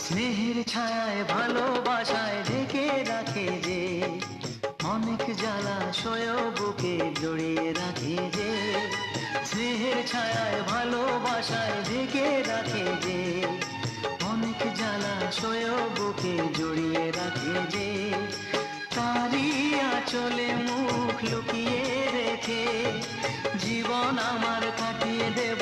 স্নেহের ছায়ায় ভালোবাসায় ঢেকে রাখে যে, অনেক জ্বালাশয় বুকে জড়িয়ে রাখে যে। স্নেহের ছায়ায় ভালোবাসায় ঢেকে রাখে যে, অনেক জ্বালাশয় বুকে জড়িয়ে রাখে যে। তারি আঁচলে মুখ লুকিয়ে রেখে জীবন আমার কাটিয়ে দেব